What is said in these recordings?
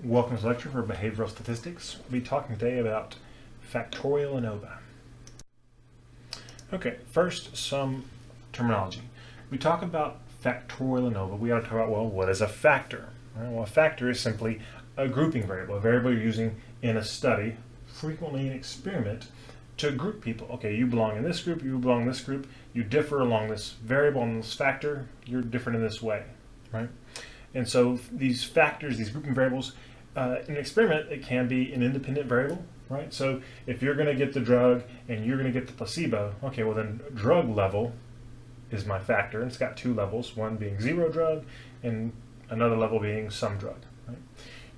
Welcome to the lecture for Behavioral Statistics. We'll be talking today about Factorial ANOVA. Okay, first some terminology. We talk about Factorial ANOVA, we ought to talk about, well, what is a factor? Well, a factor is simply a grouping variable, a variable you're using in a study, frequently an experiment, to group people. Okay, you belong in this group, you belong in this group, you differ along this variable and this factor, you're different in this way, right? And so these factors, these grouping variables, in an experiment, it can be an independent variable, right? So if you're going to get the drug and you're going to get the placebo, okay, well then drug level is my factor, and it's got two levels, one being zero drug and another level being some drug, right?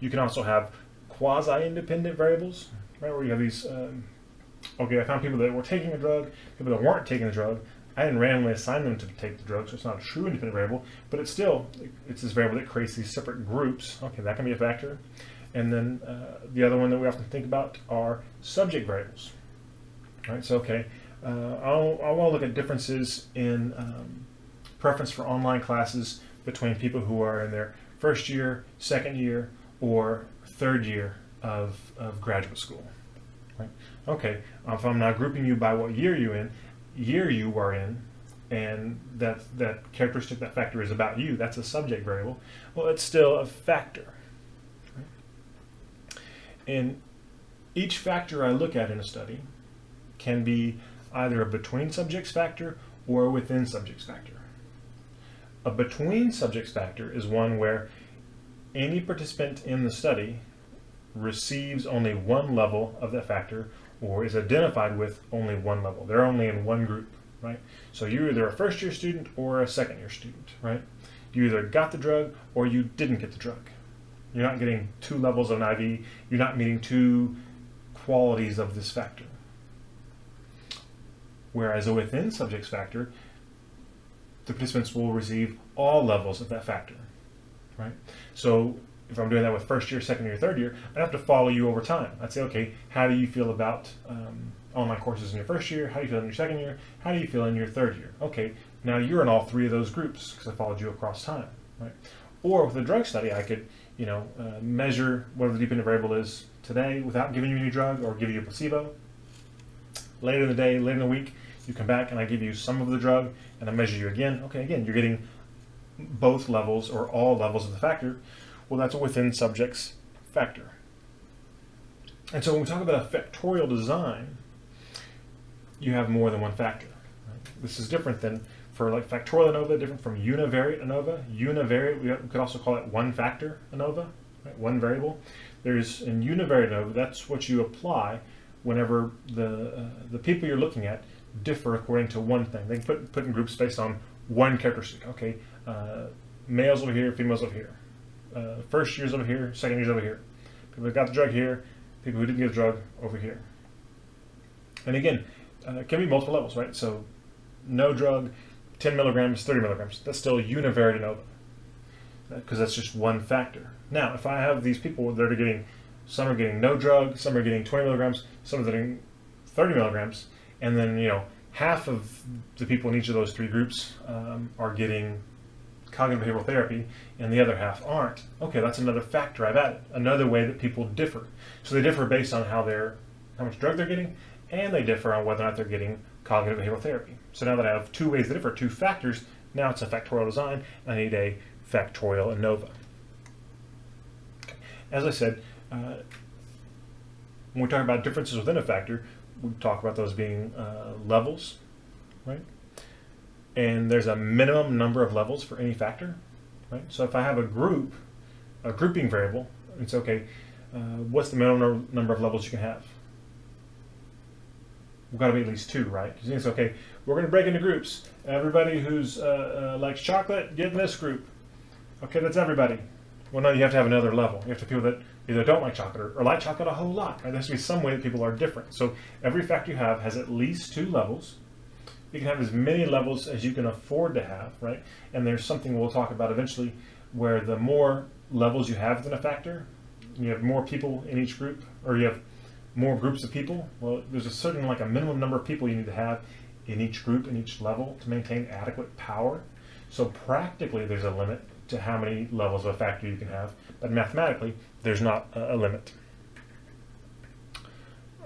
You can also have quasi-independent variables, right, where you have these, okay, I found people that were taking a drug, people that weren't taking the drug. I didn't randomly assign them to take the drug, so it's not a true independent variable, but it's this variable that creates these separate groups. Okay, that can be a factor. And then the other one that we often think about are subject variables. All right, so okay, I want to look at differences in preference for online classes between people who are in their first year, second year, or third year of graduate school. Right? Okay, if I'm now grouping you by what year you are in, and that characteristic, that factor is about you, that's a subject variable, well, it's still a factor. Right? And each factor I look at in a study can be either a between subjects factor or a within subjects factor. A between subjects factor is one where any participant in the study receives only one level of that factor or is identified with only one level. They're only in one group, right? So you're either a first year student or a second year student, right? You either got the drug or you didn't get the drug. You're not getting two levels of an IV. You're not meeting two qualities of this factor. Whereas a within subjects factor, the participants will receive all levels of that factor, right? So if I'm doing that with first year, second year, third year, I'd have to follow you over time. I'd say, okay, how do you feel about online courses in your first year? How do you feel in your second year? How do you feel in your third year? Okay, now you're in all three of those groups because I followed you across time, right? Or with a drug study, I could, measure whatever the dependent variable is today without giving you any drug or giving you a placebo. Later in the day, later in the week, you come back and I give you some of the drug and I measure you again. Okay, again, you're getting both levels or all levels of the factor. Well, that's a within subjects factor. And so when we talk about a factorial design, you have more than one factor. Right? This is different than for like factorial ANOVA, different from univariate ANOVA. Univariate, we could also call it one factor ANOVA, right? One variable. There's in univariate ANOVA, that's what you apply whenever the people you're looking at differ according to one thing. They can put in groups based on one characteristic. Okay, males over here, females over here. First years over here, second years over here. People who got the drug here, people who didn't get the drug over here. And again, it can be multiple levels, right? So no drug, 10 milligrams, 30 milligrams. That's still univariate ANOVA because that's just one factor. Now, if I have these people that are getting, some are getting no drug, some are getting 20 milligrams, some are getting 30 milligrams, and then, half of the people in each of those three groups are getting cognitive behavioral therapy and the other half aren't. Okay, that's another factor I've added, another way that people differ. So they differ based on how much drug they're getting, and they differ on whether or not they're getting cognitive behavioral therapy. So now that I have two ways that differ, two factors, now it's a factorial design, and I need a factorial ANOVA. Okay. As I said, when we talk about differences within a factor, we talk about those being levels, right? And there's a minimum number of levels for any factor, right? So if I have a grouping variable, it's okay, what's the minimum number of levels you can have? We've got to be at least two, right? Because it's okay, we're going to break into groups. Everybody who's likes chocolate, get in this group. Okay, that's everybody. Well, no, you have to have another level. You have to have people that either don't like chocolate or like chocolate a whole lot. Right? There has to be some way that people are different. So every factor you have has at least two levels. You can have as many levels as you can afford to have, right? And there's something we'll talk about eventually where the more levels you have within a factor, you have more people in each group, or you have more groups of people. Well, there's a certain, like a minimum number of people you need to have in each group, in each level to maintain adequate power. So practically there's a limit to how many levels of a factor you can have, but mathematically, there's not a limit.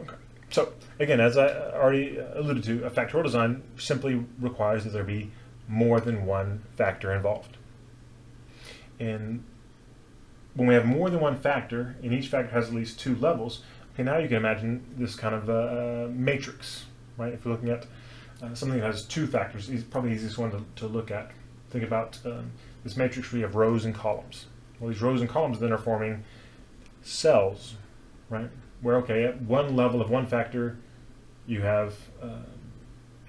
Okay. So again, as I already alluded to, a factorial design simply requires that there be more than one factor involved. And when we have more than one factor, and each factor has at least two levels, okay, now you can imagine this kind of matrix, right? If you're looking at something that has two factors, it's probably the easiest one to look at. Think about this matrix where you have rows and columns. Well, these rows and columns then are forming cells, right? Where, okay, at one level of one factor, you have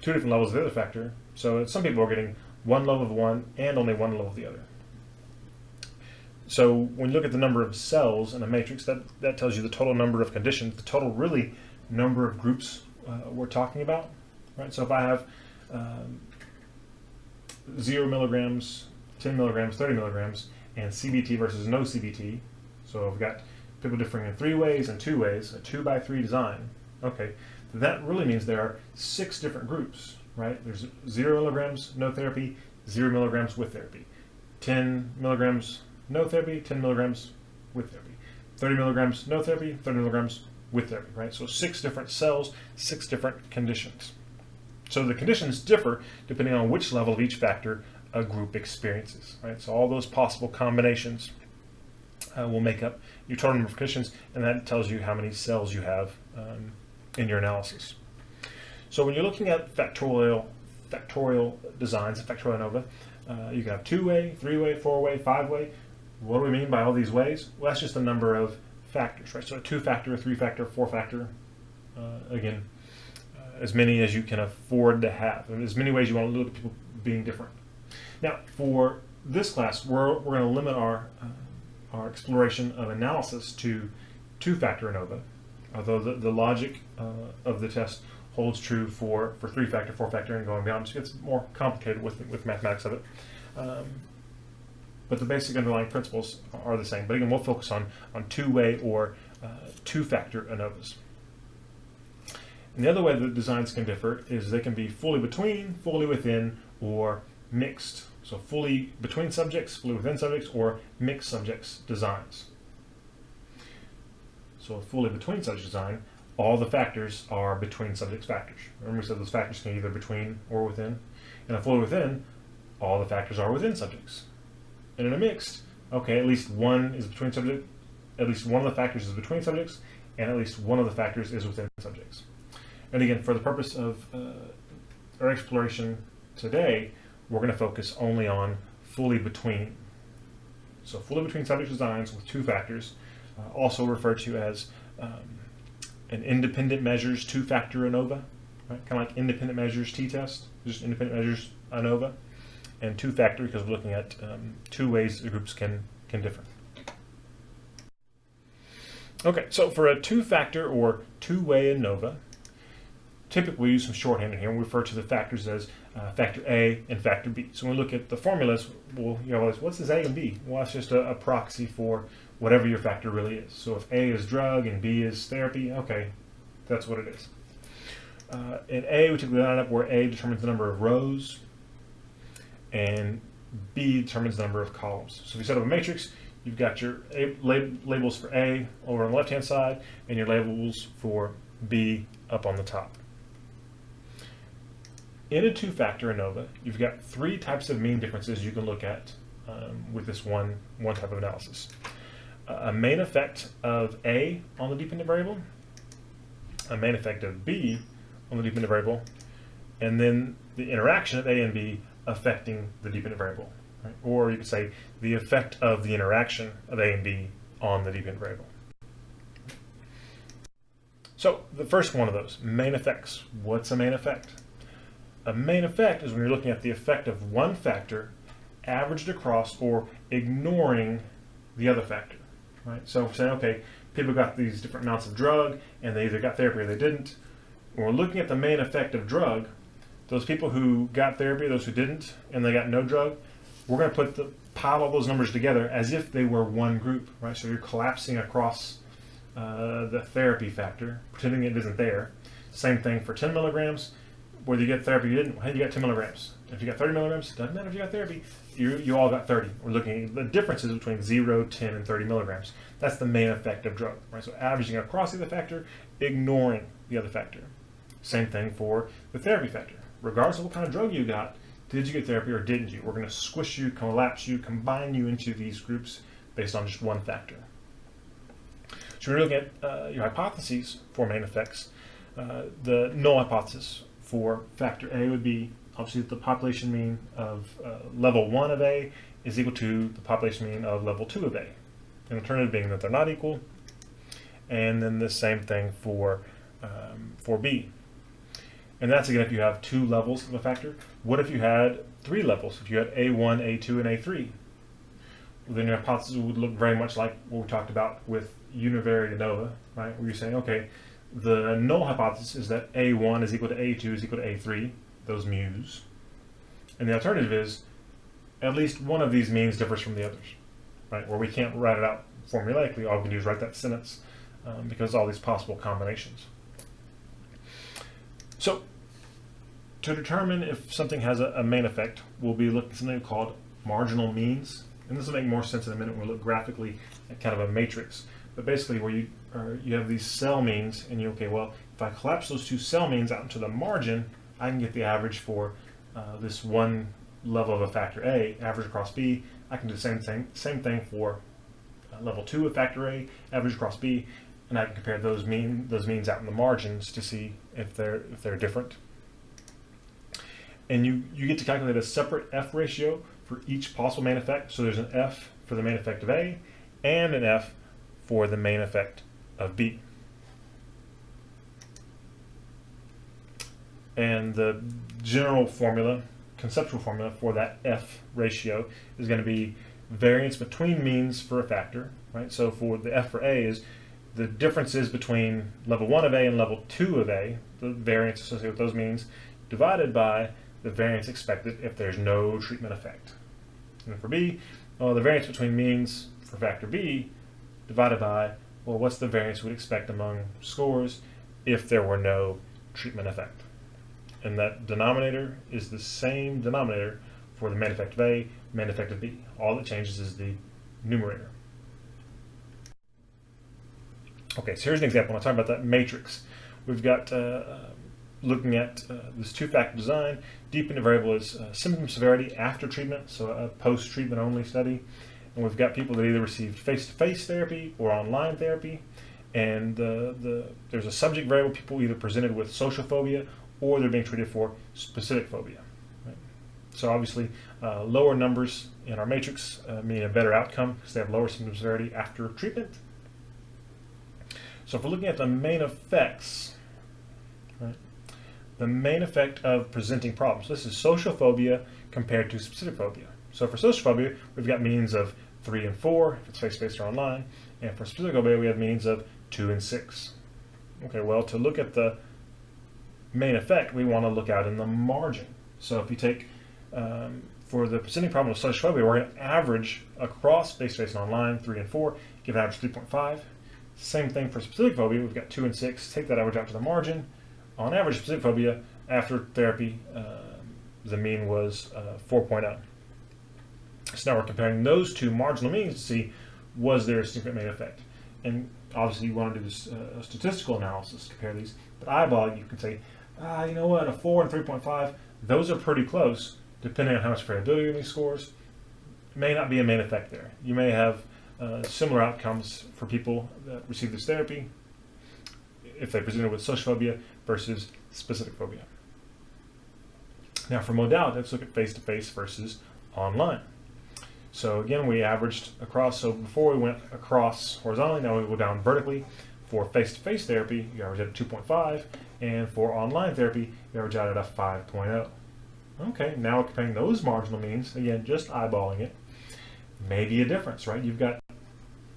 two different levels of the other factor. So some people are getting one level of one and only one level of the other. So when you look at the number of cells in a matrix, that tells you the total number of conditions, the total really number of groups we're talking about, right? So if I have 0 milligrams, 10 milligrams, 30 milligrams, and CBT versus no CBT, so I've got people differing in 3 ways and 2 ways, a 2x3 design, okay, that really means there are 6 different groups, right? There's 0 milligrams, no therapy, 0 milligrams with therapy, 10 milligrams, no therapy, 10 milligrams with therapy, 30 milligrams, no therapy, 30 milligrams with therapy, right? So 6 different cells, 6 different conditions. So the conditions differ depending on which level of each factor a group experiences, right? So all those possible combinations will make up your total number of conditions, and that tells you how many cells you have in your analysis. So when you're looking at factorial designs, factorial ANOVA, you can have 2-way, 3-way, 4-way, 5-way. What do we mean by all these ways? Well, that's just the number of factors, right? So a 2-factor, a 3-factor, 4-factor, again, as many as you can afford to have, and as many ways you want to look at people being different. Now, for this class, we're going to limit our exploration of analysis to 2-factor ANOVA, although the logic of the test holds true for 3-factor, 4-factor, and going beyond. It gets more complicated with mathematics of it. But the basic underlying principles are the same. But again, we'll focus on 2-way or 2-factor ANOVAs. And the other way that designs can differ is they can be fully between, fully within, or mixed. So fully between subjects, fully within subjects, or mixed subjects designs. So a fully between subject design, all the factors are between subjects factors. Remember we said those factors can be either between or within. In a fully within, all the factors are within subjects. And in a mixed, okay, at least one is between subjects, at least one of the factors is between subjects, and at least one of the factors is within subjects. And again, for the purpose of our exploration today, we're going to focus only on fully between. So fully between subject designs with 2 factors, also referred to as an independent measures 2-factor ANOVA, right? Kind of like independent measures t-test, just independent measures ANOVA, and 2-factor because we're looking at 2 ways the groups can differ. Okay, so for a 2-factor or 2-way ANOVA, typically we use some shorthand in here. We refer to the factors as factor A and factor B. So when we look at the formulas, well, what's this A and B? Well, that's just a proxy for whatever your factor really is. So if A is drug and B is therapy, okay, that's what it is. In A, we typically line up where A determines the number of rows and B determines the number of columns. So if you set up a matrix, you've got your labels for A over on the left-hand side and your labels for B up on the top. In a 2-factor ANOVA, you've got 3 types of mean differences you can look at with this one type of analysis. A main effect of A on the dependent variable, a main effect of B on the dependent variable, and then the interaction of A and B affecting the dependent variable. Right? Or you could say the effect of the interaction of A and B on the dependent variable. So the first one of those, main effects. What's a main effect? A main effect is when you're looking at the effect of one factor averaged across or ignoring the other factor. Right? So if we're saying, okay, people got these different amounts of drug and they either got therapy or they didn't. When we're looking at the main effect of drug, those people who got therapy, those who didn't, and they got no drug, we're going to pile all those numbers together as if they were one group. Right? So you're collapsing across the therapy factor, pretending it isn't there. Same thing for 10 milligrams. whether you get therapy or you didn't, hey, you got 10 milligrams. If you got 30 milligrams, doesn't matter if you got therapy, you all got 30. We're looking at the differences between 0, 10, and 30 milligrams. That's the main effect of drug, right? So averaging across the other factor, ignoring the other factor. Same thing for the therapy factor. Regardless of what kind of drug you got, did you get therapy or didn't you? We're going to squish you, collapse you, combine you into these groups based on just one factor. So we're looking at your hypotheses for main effects. The null hypothesis for factor A would be obviously that the population mean of level 1 of A is equal to the population mean of level 2 of A. An alternative being that they're not equal. And then the same thing for B. And that's again if you have 2 levels of a factor. What if you had 3 levels? If you had A1, A2, and A3? Well, then your hypothesis would look very much like what we talked about with univariate ANOVA, right? Where you're saying, okay, the null hypothesis is that A1 is equal to A2 is equal to A3, those mu's. And the alternative is at least one of these means differs from the others, right? Where we can't write it out formulaically, all we can do is write that sentence because of all these possible combinations. So to determine if something has a main effect, we'll be looking at something called marginal means. And this will make more sense in a minute when we look graphically at kind of a matrix. But basically where you have these cell means, and okay, well, if I collapse those 2 cell means out into the margin, I can get the average for this one level of a factor A, average across B. I can do the same thing for level 2 of factor A, average across B, and I can compare those means out in the margins to see if they're different. And you get to calculate a separate F ratio for each possible main effect. So there's an F for the main effect of A and an F for the main effect of B. And the general formula, conceptual formula for that F ratio is going to be variance between means for a factor, right? So for the F for A is the differences between level 1 of A and level 2 of A, the variance associated with those means, divided by the variance expected if there's no treatment effect. And for B, the variance between means for factor B divided by, well, what's the variance we'd expect among scores if there were no treatment effect. And that denominator is the same denominator for the main effect of A, main effect of B. All that changes is the numerator. Okay, so here's an example. When I talk about that matrix, we've got looking at this 2-factor design. Dependent variable is symptom severity after treatment, so a post-treatment only study. And we've got people that either received face-to-face therapy or online therapy. And there's a subject variable, people either presented with social phobia or they're being treated for specific phobia. Right? So obviously, lower numbers in our matrix mean a better outcome because they have lower symptom severity after treatment. So if we're looking at the main effects, right, the main effect of presenting problems. This is social phobia compared to specific phobia. So for social phobia, we've got means of 3 and 4, if it's face-to-face or online. And for specific phobia, we have means of 2 and 6. Okay, well, to look at the main effect, we want to look out in the margin. So if you take, for the presenting problem of social phobia, we're going to average across face-to-face and online, 3 and 4, give an average 3.5. Same thing for specific phobia, we've got 2 and 6, take that average out to the margin. On average, specific phobia, after therapy, the mean was 4.0. So now we're comparing those 2 marginal means to see, was there a significant main effect? And obviously you want to do this statistical analysis to compare these, but eyeball, you can say, you know what, a 4 and 3.5, those are pretty close, depending on how much variability in these scores. May not be a main effect there. You may have similar outcomes for people that receive this therapy if they presented with social phobia versus specific phobia. Now for modality, let's look at face-to-face versus online. So again, we averaged across, so before we went across horizontally, now we go down vertically. For face-to-face therapy, you average at a 2.5, and for online therapy, you average out at a 5.0. Okay, now we're comparing those marginal means, again, just eyeballing it. Maybe a difference, right? You've got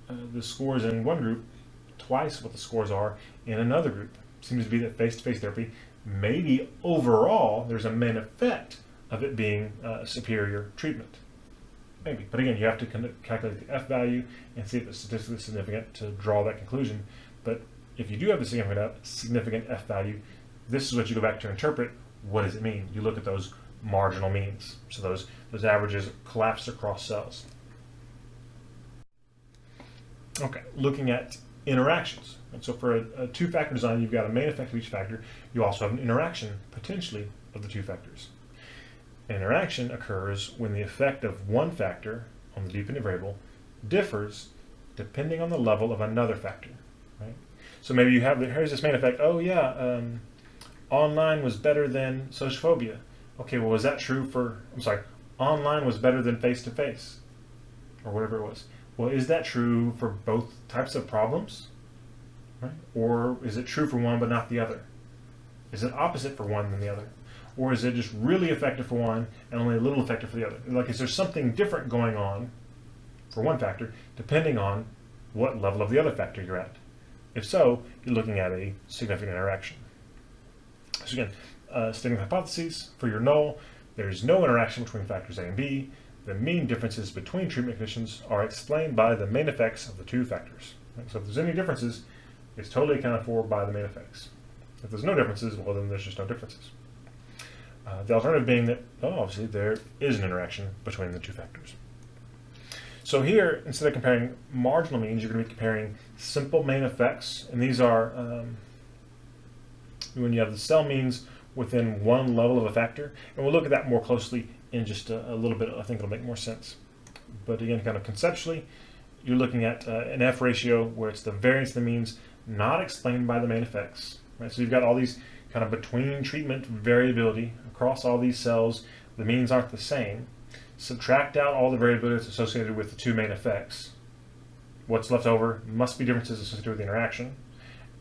the scores in one group twice what the scores are in another group. Seems to be that face-to-face therapy, maybe overall there's a main effect of it being superior treatment. Maybe, but again, you have to calculate the F value and see if it's statistically significant to draw that conclusion. But if you do have the significant F value, this is what you go back to interpret What does it mean? You look at those marginal means. So those averages collapse across cells. Okay, looking at interactions. And so for a two-factor design, you've got a main effect of each factor. You also have an interaction, potentially, of the two factors. An interaction occurs when the effect of one factor on the dependent variable differs depending on the level of another factor. Right? So maybe you have, here's this main effect, oh yeah, online was better than social phobia. Okay, well, was that true for, online was better than face-to-face, or whatever it was. Well, is that true for both types of problems? Right? Or is it true for one but not the other? Is it opposite for one than the other? Or is it just really effective for one and only a little effective for the other? Like, is there something different going on for one factor depending on what level of the other factor you're at? If so, you're looking at a significant interaction. So again, stating the hypotheses for your null, there's no interaction between factors A and B. The mean differences between treatment conditions are explained by the main effects of the two factors. Right? So if there's any differences, it's totally accounted for by the main effects. If there's no differences, well, then there's just no differences. The alternative being that, obviously, there is an interaction between the two factors. So here, instead of comparing marginal means, you're going to be comparing simple main effects. And these are when you have the cell means within one level of a factor. And we'll look at that more closely in just a little bit. I think it'll make more sense. But again, kind of conceptually, you're looking at an F ratio where it's the variance of the means not explained by the main effects. Right? So you've got all these kind of between treatment variability across all these cells. The means aren't the same. Subtract out all the variability that's associated with the two main effects. What's left over must be differences associated with the interaction,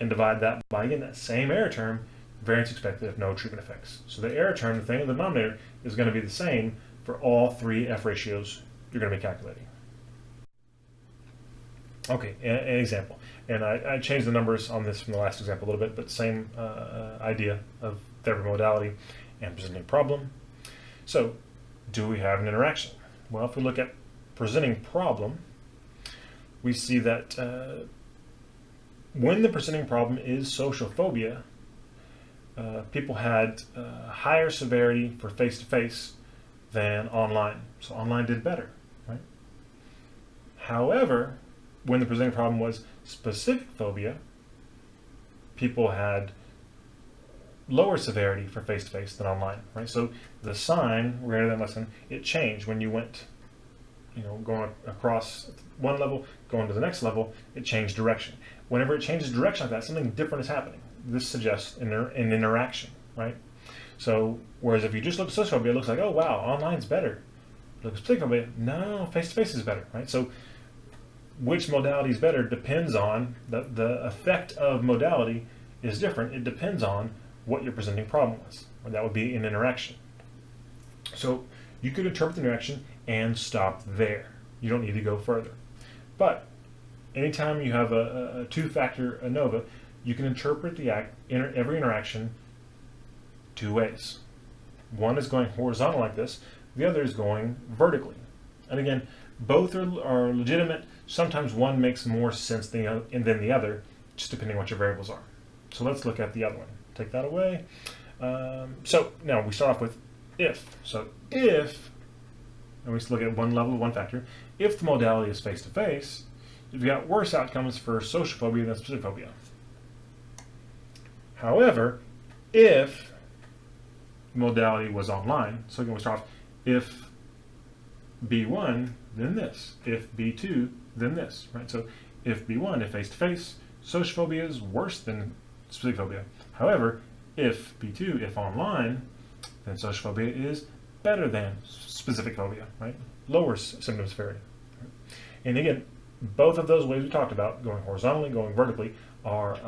and divide that by, again, that same error term, variance expected if no treatment effects. So the error term, the thing in the denominator, is going to be the same for all three F ratios you're going to be calculating. Okay, an example. And I changed the numbers on this from the last example a little bit, but same idea of therapy modality and presenting problem. So, do we have an interaction? Well, if we look at presenting problem, we see that when the presenting problem is social phobia, people had higher severity for face-to-face than online. So online did better, right? However, when the presenting problem was specific phobia, people had lower severity for face-to-face than online, right? So the sign, greater than, less than, it changed when you went, going across one level, going to the next level, it changed direction. Whenever it changes direction like that, something different is happening. This suggests an interaction, right? So, whereas if you just look at social phobia, it looks like, oh wow, online's better. Look at specific phobia, no, face-to-face is better, right? So, which modality is better depends on, the effect of modality is different. It depends on what your presenting problem was, or that would be an interaction. So you could interpret the interaction and stop there. You don't need to go further. But anytime you have a two-factor ANOVA, you can interpret every interaction two ways. One is going horizontal like this, the other is going vertically. And again, both are legitimate. Sometimes one makes more sense than the other, just depending on what your variables are. So let's look at the other one. Take that away. So now we start off with if. So if, and we just look at one level, one factor, if the modality is face-to-face, you've got worse outcomes for social phobia than specific phobia. However, if the modality was online, so again we start off, if B1, then this. If B2, then this. Right? So if B1, if face-to-face, social phobia is worse than specific phobia. However, if B2, if online, then social phobia is better than specific phobia, right? Lower symptom severity. Right? And again, both of those ways we talked about, going horizontally, going vertically, are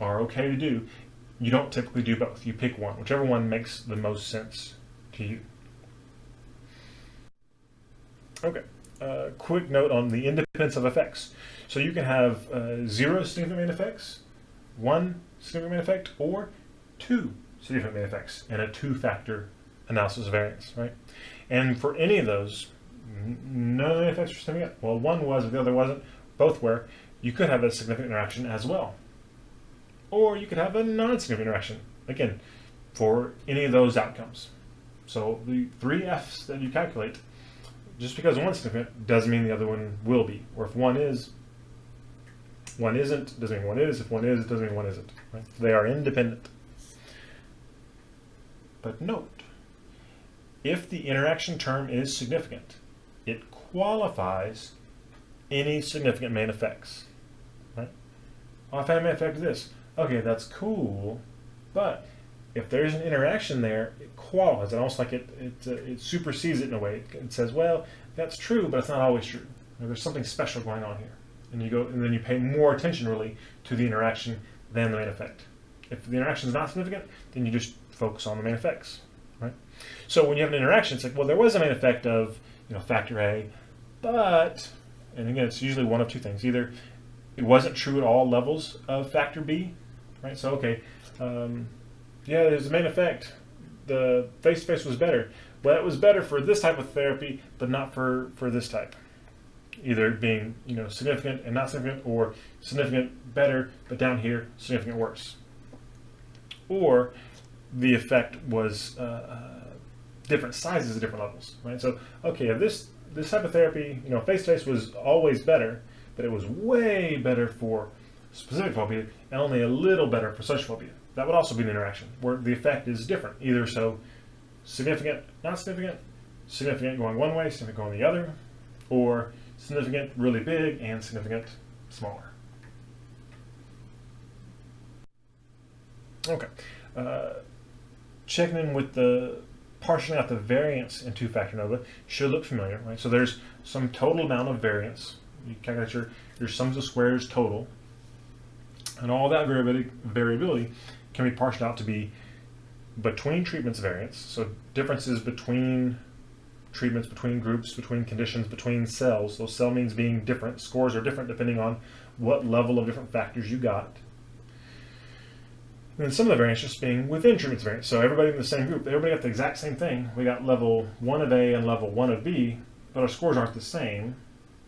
okay to do. You don't typically do both. You pick one, whichever one makes the most sense to you. Okay. Quick note on the independence of effects. So you can have 0 significant main effects, 1 significant main effect, or 2 significant main effects in a two-factor analysis of variance, right? And for any of those, none of the effects are significant. Well, one was, if the other wasn't, both were. You could have a significant interaction as well. Or you could have a non-significant interaction again, for any of those outcomes. So the three F's that you calculate, just because one's significant doesn't mean the other one will be. Or if one is, one isn't, doesn't mean one is. If one is, it doesn't mean one isn't. Right? They are independent. But note, if the interaction term is significant, it qualifies any significant main effects. Right? Oh, I found a main effect of this. Okay, that's cool, but if there's an interaction there, it qualifies. It's almost like it supersedes it in a way. It says, well, that's true, but it's not always true. There's something special going on here, and then you pay more attention really to the interaction than the main effect. If the interaction is not significant, then you just focus on the main effects, right? So when you have an interaction, it's like, well, there was a main effect of factor A, but, and again, it's usually one of two things. Either it wasn't true at all levels of factor B, right? So okay. Yeah, there's a main effect. The face-to-face was better. Well, it was better for this type of therapy, but not for this type. Either being significant and not significant, or significant better, but down here significant worse. Or the effect was different sizes at different levels, right? So okay, if this type of therapy, face-to-face was always better, but it was way better for specific phobia and only a little better for social phobia. That would also be an interaction where the effect is different. Either so significant, not significant, significant going one way, significant going the other, or significant really big and significant smaller. Okay. Checking in with the partitioning out the variance in two-factor ANOVA should look familiar, right? So there's some total amount of variance. You calculate your sums of squares total. And all that variability can be partitioned out to be between treatments variance, so differences between treatments, between groups, between conditions, between cells. So cell means being different. Scores are different depending on what level of different factors you got. And then some of the variance just being within treatments variance. So everybody in the same group, everybody got the exact same thing. We got level 1 of A and level 1 of B, but our scores aren't the same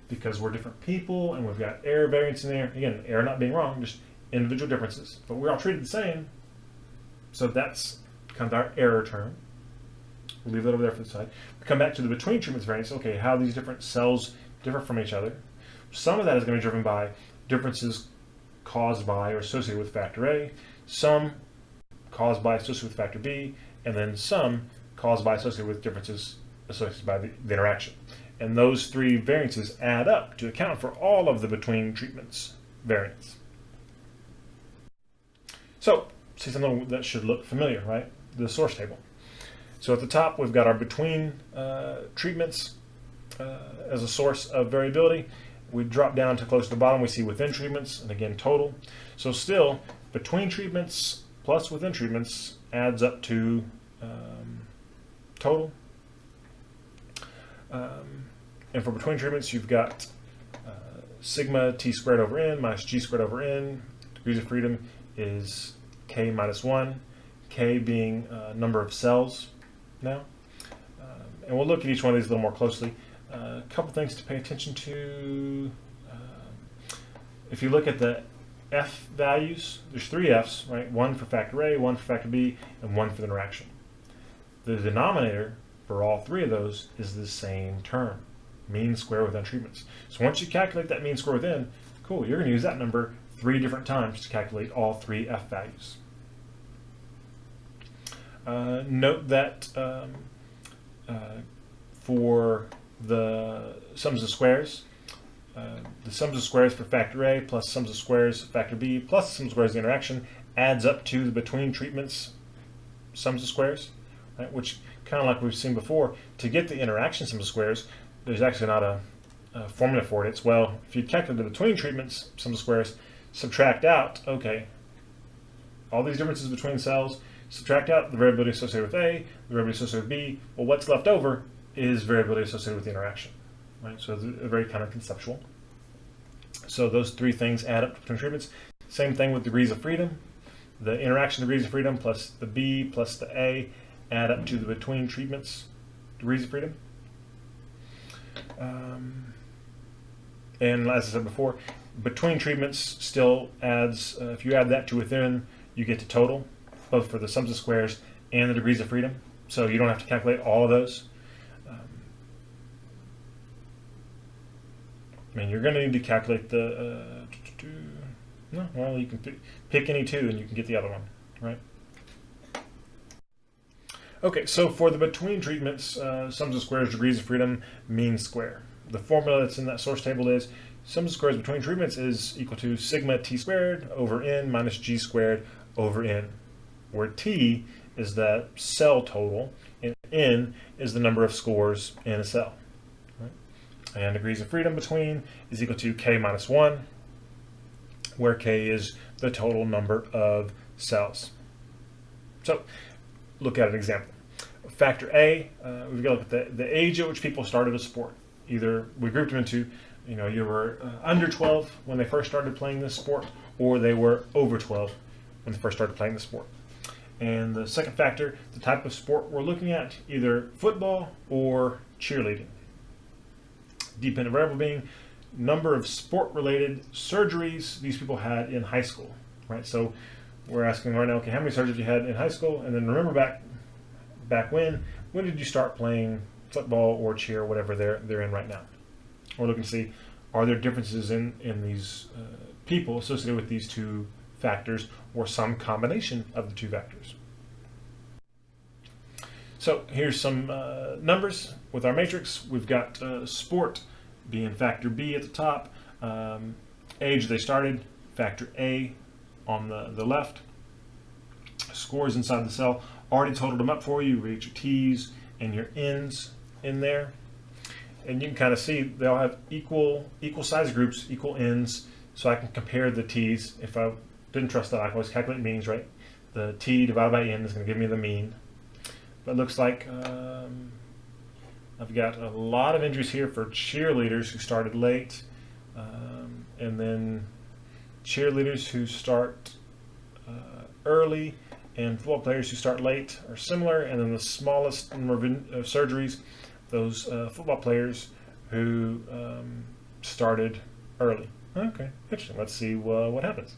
because we're different people and we've got error variance in there. Again, error not being wrong, just individual differences, but we're all treated the same. So that's kind of our error term. We'll leave that over there for the side. We come back to the between treatments variance. Okay, how these different cells differ from each other. Some of that is going to be driven by differences caused by or associated with factor A, some caused by associated with factor B, and then some caused by associated with differences associated by the interaction. And those three variances add up to account for all of the between treatments variance. So, see something that should look familiar, right? The source table. So at the top, we've got our between treatments as a source of variability. We drop down to close to the bottom, we see within treatments, and again, total. So still, between treatments plus within treatments adds up to total. And for between treatments, you've got sigma t squared over n minus g squared over n. Degrees of freedom is k minus 1, k being number of cells now. And we'll look at each one of these a little more closely. A couple things to pay attention to. If you look at the F values, there's three F's, right? One for factor A, one for factor B, and one for the interaction. The denominator for all three of those is the same term, mean square within treatments. So once you calculate that mean square within, cool, you're going to use that number 3 different times to calculate all three F values. Note that for the sums of squares, the sums of squares for factor A plus sums of squares factor B plus sums of squares of the interaction adds up to the between treatments sums of squares, right? Which, kind of like we've seen before, to get the interaction sums of squares, there's actually not a formula for it. It's, well, if you calculate the between treatments sums of squares, subtract out, okay, all these differences between cells, subtract out the variability associated with A, the variability associated with B. Well, what's left over is variability associated with the interaction, right? So it's very kind of conceptual. So those three things add up to between treatments. Same thing with degrees of freedom. The interaction degrees of freedom plus the B plus the A add up to the between treatments degrees of freedom. And as I said before, between treatments still adds, if you add that to within, you get to total. both for the sums of squares and the degrees of freedom. So you don't have to calculate all of those. You're going to need to calculate the, no, well, you can pick any two and you can get the other one, right? Okay, so for the between treatments, sums of squares, degrees of freedom, mean square. The formula that's in that source table is sums of squares between treatments is equal to sigma t squared over n minus g squared over n, where t is that cell total and n is the number of scores in a cell. Right? And degrees of freedom between is equal to k minus 1, where k is the total number of cells. So look at an example. Factor A, we've got to look at the age at which people started a sport. Either we grouped them into, you were under 12 when they first started playing this sport, or they were over 12 when they first started playing the sport. And the second factor, the type of sport we're looking at, either football or cheerleading. Dependent variable being number of sport-related surgeries these people had in high school, right? So we're asking right now, okay, how many surgeries you had in high school? And then remember back when did you start playing football or cheer, whatever they're in right now? We're looking to see, are there differences in these people associated with these two factors, or some combination of the two factors. So here's some numbers with our matrix. We've got sport being factor B at the top, age they started, factor A on the left, scores inside the cell. Already totaled them up for you. Read your T's and your N's in there. And you can kind of see they all have equal size groups, equal N's, so I can compare the T's. If I didn't trust that, I can always calculate means, right? The T divided by N is going to give me the mean. But it looks like I've got a lot of injuries here for cheerleaders who started late, and then cheerleaders who start early, and football players who start late are similar. And then the smallest number of surgeries, those football players who started early. Okay, interesting. Let's see what happens.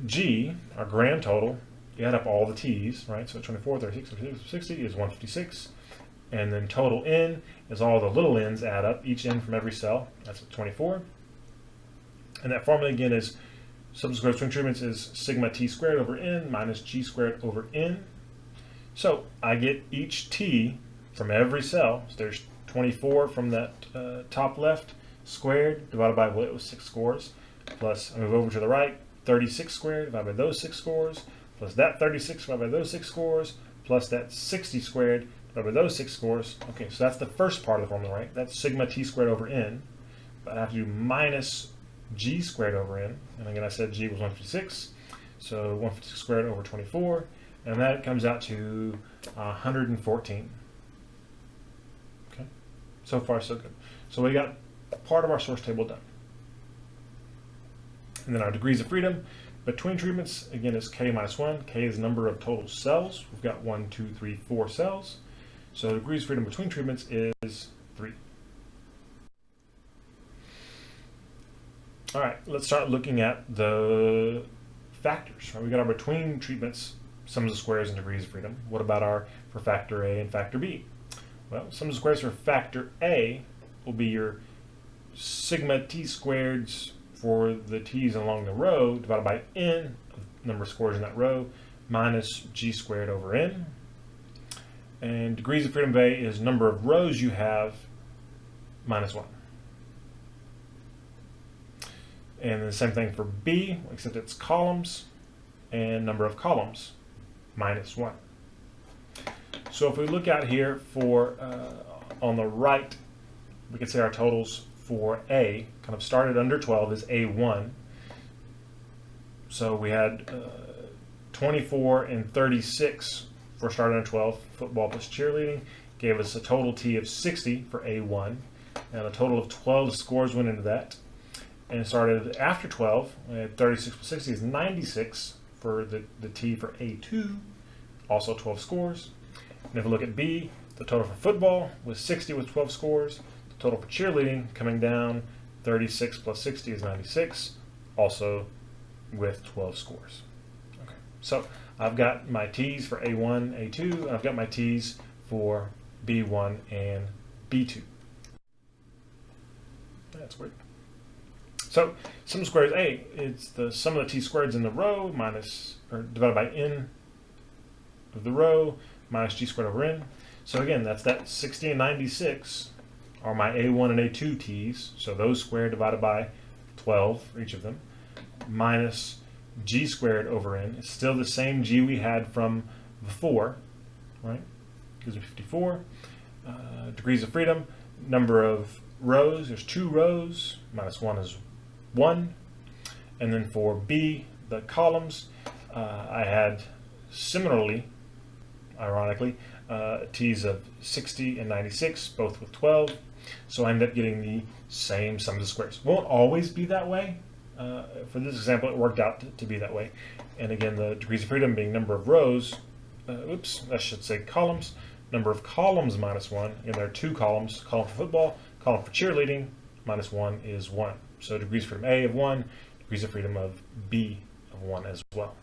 G, our grand total, you add up all the T's, right? So 24, 36, 60 is 156. And then total N is all the little n's add up, each n from every cell. That's 24. And that formula again is sum of squares between treatments is sigma t squared over n minus g squared over n. So I get each t from every cell. So there's 24 from that top left squared divided by, well, it was 6 scores. Plus, I move over to the right, 36 squared divided by those 6 scores. Plus that 36 divided by those 6 scores. Plus that 60 squared divided by those 6 scores. Okay, so that's the first part of the formula, right? That's sigma t squared over n. But I have to do minus g squared over n. And again, I said g was 156. So 156 squared over 24. And that comes out to 114. Okay, so far so good. So we got part of our source table done. And then our degrees of freedom between treatments, again, is k minus 1. K is the number of total cells. We've got 1, 2, 3, 4 cells. So degrees of freedom between treatments is 3. All right, let's start looking at the factors. Right? We got our between treatments, sums of squares and degrees of freedom. What about for factor A and factor B? Well, sums of squares for factor A will be your sigma t squareds for the t's along the row divided by n, number of scores in that row, minus g squared over n. And degrees of freedom of A is number of rows you have minus 1. And the same thing for B, except it's columns and number of columns minus 1. So if we look out here for on the right, we can say our totals for A, kind of started under 12, is A1. So we had 24 and 36 for starting under 12, football plus cheerleading, gave us a total T of 60 for A1, and a total of 12 scores went into that. And it started after 12, we had 36 plus 60 is 96 for the T for A2, also 12 scores. And if we look at B, the total for football was 60 with 12 scores. The total for cheerleading coming down, 36 plus 60 is 96, also with 12 scores. Okay. So I've got my t's for A1, A2, and I've got my t's for B1 and B2. That's weird. So sum squared is A. It's the sum of the t squareds in the row minus, or divided by n of the row minus g squared over n. So again, that's that 60 and 96 are my A1 and A2 t's. So those squared divided by 12 for each of them, minus g squared over n. It's still the same g we had from before, right? Gives me 54. Degrees of freedom, number of rows, there's 2 rows, minus 1 is 1. And then for B, the columns, I had similarly, ironically, t's of 60 and 96, both with 12. So I end up getting the same sums of squares. Won't always be that way. For this example, it worked out to be that way. And again, the degrees of freedom being number of rows, I should say columns, number of columns minus 1. And there are 2 columns, column for football, column for cheerleading, minus 1 is 1. So degrees of freedom A of 1, degrees of freedom of B of 1 as well.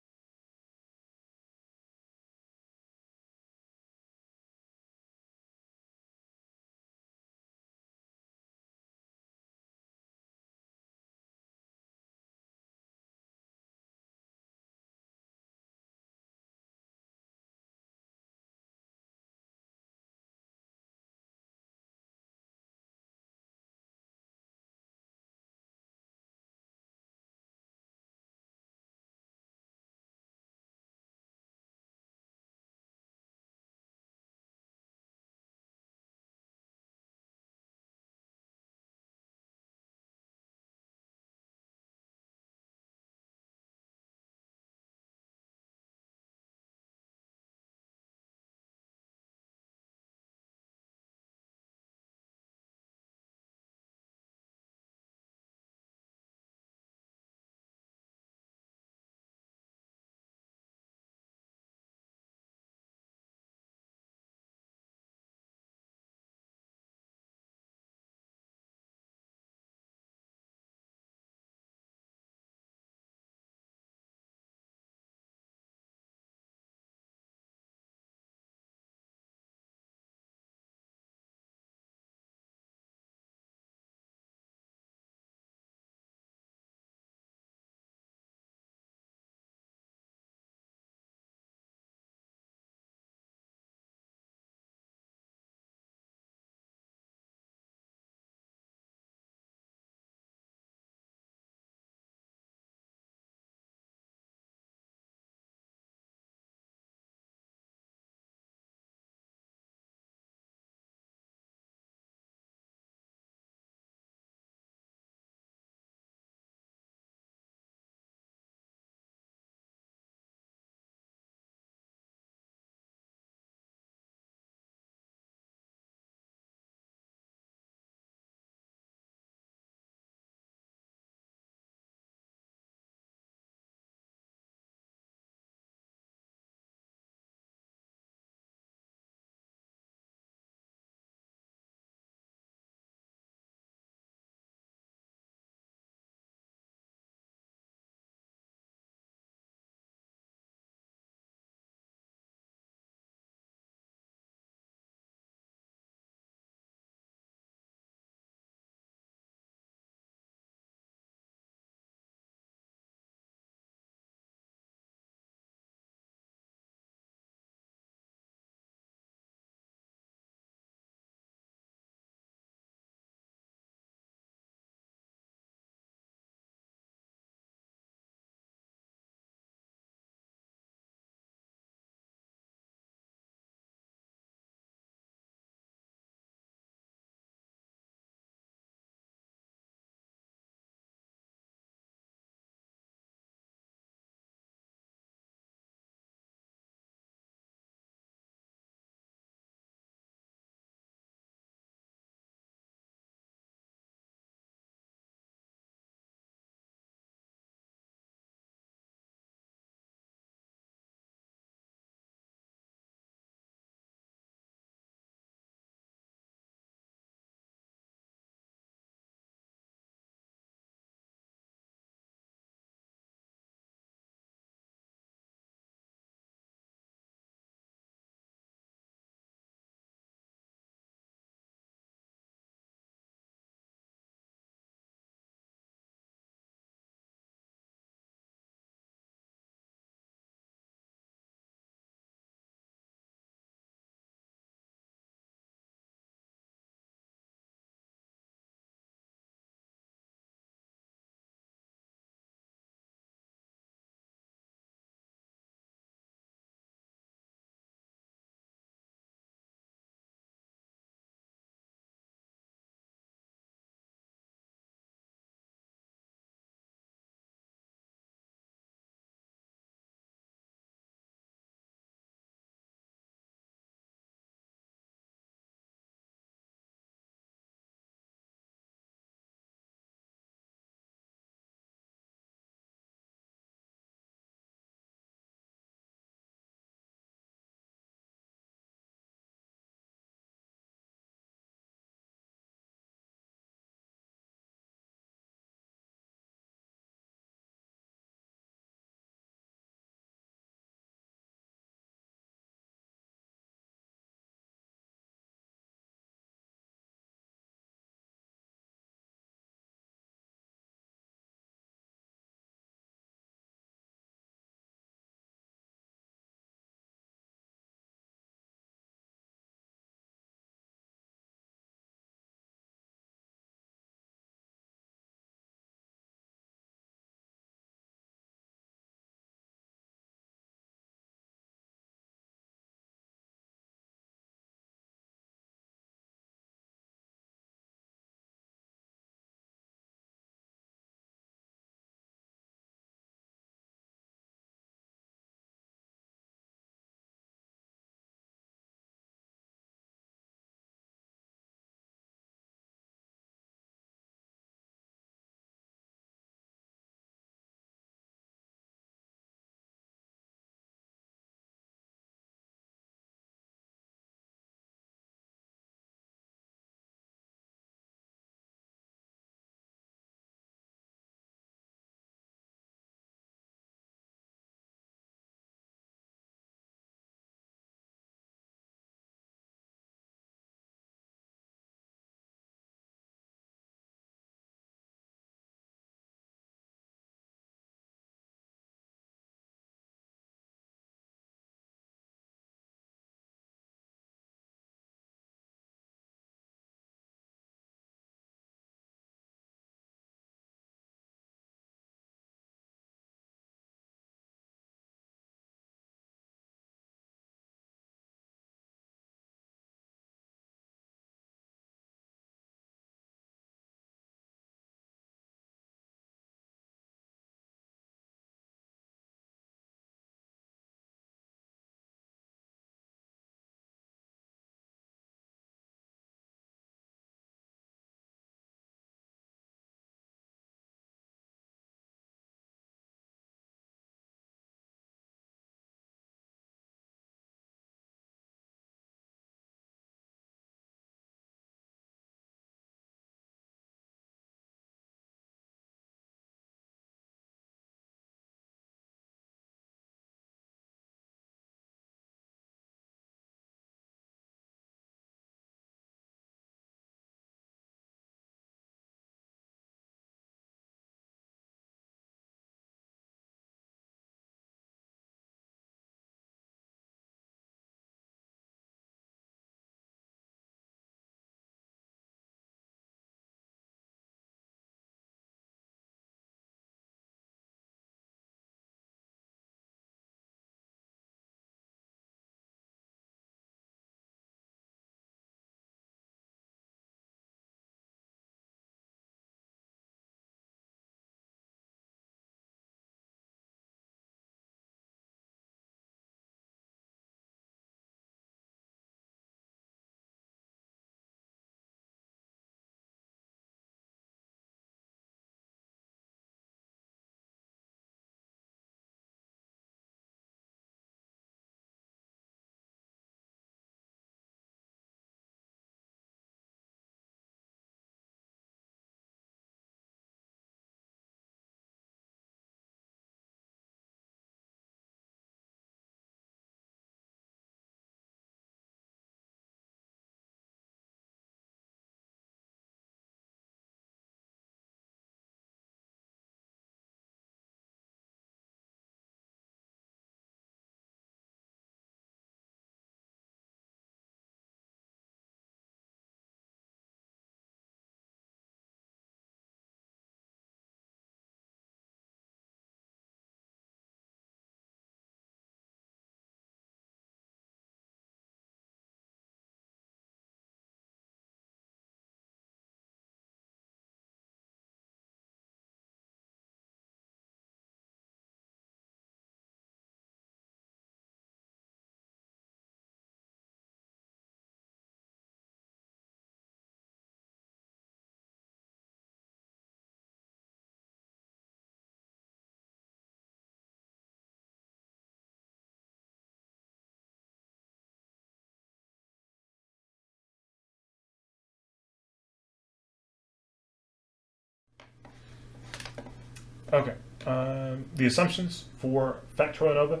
Okay. The assumptions for Factorial ANOVA,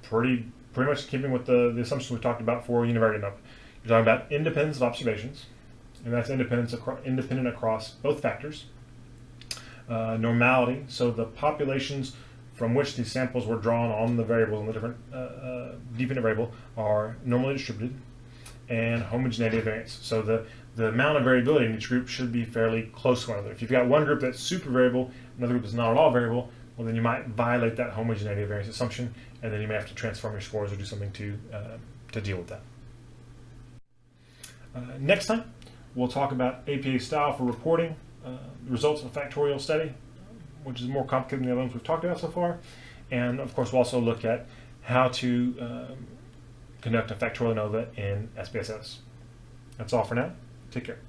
pretty much keeping with the assumptions we talked about for univariate ANOVA. You're talking about independence of observations, and that's independent across both factors. Normality, so the populations from which these samples were drawn on the variables, on the different dependent variable, are normally distributed. And homogeneity of variance, so the amount of variability in each group should be fairly close to one another. If you've got one group that's super variable, another group that's not at all variable, well, then you might violate that homogeneity of variance assumption, and then you may have to transform your scores or do something to deal with that. Next time, we'll talk about APA style for reporting the results of a factorial study, which is more complicated than the other ones we've talked about so far. And of course, we'll also look at how to conduct a Factorial ANOVA in SPSS. That's all for now. Take care.